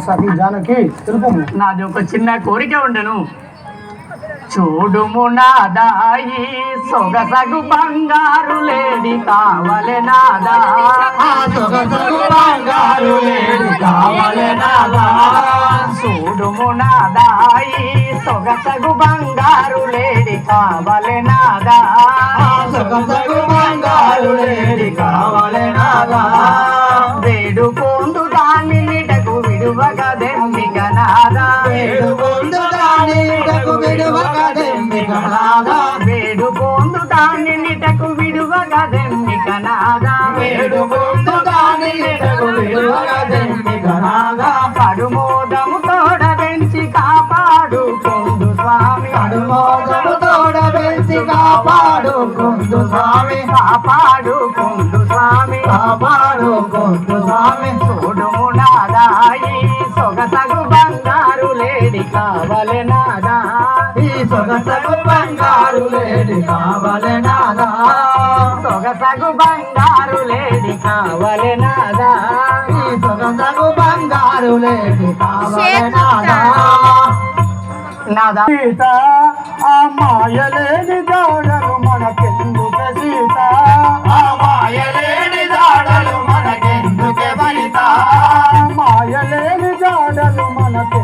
సతీ జానకి తెలుపము. నాది ఒక చిన్న కోరిక ఉండను. చూడుము నాదాయి సొగసగు బంగారు లేడి కావలె నాదా, సొగసగు బంగారు లేడి కావలె నాదా. చూడుము నాదాయి సొగసగు బంగారు లేడి కావలె నాదా, సొగసగు బంగారు లేడి కావలె నాదా. వేడుకోందు దాని నిటకు విడువగదెంబిక నాదా, వేడుకొందు దాని నిటకు విడువగదెంబిక నాదా. వేడుకోందు దాని నిటకు విడువగదెంబిక నాదా, వేడుకొందు దాని నిటకు విడువగదెంబిక నాదా. కడుమోదము తోడ పెంచి కాపాడుకొందు స్వామి, కడుమోదము తోడ పెంచి కాపాడుకొందు స్వామి, కాపాడుకొందు స్వామి, కాపాడుకొందు స్వామి. చూడుము నాదాయి సొగసగు బంగారు లేడి కావలె నాదా, ఈ సొగసగు బంగారు లేడి కావలె నాదా. సొగసగు బంగారు లేడి కావలె నాదా, ఈ సొగసగు బంగారు లేడి కావలె నాదా. నాదా సీత ఆ మాయలేని దాడలు మనకెందుకు సీత, ఆ మాయలేని దాడలు మనకెందుకు వనిత, మాయలేని దాడలు మనకెందుకు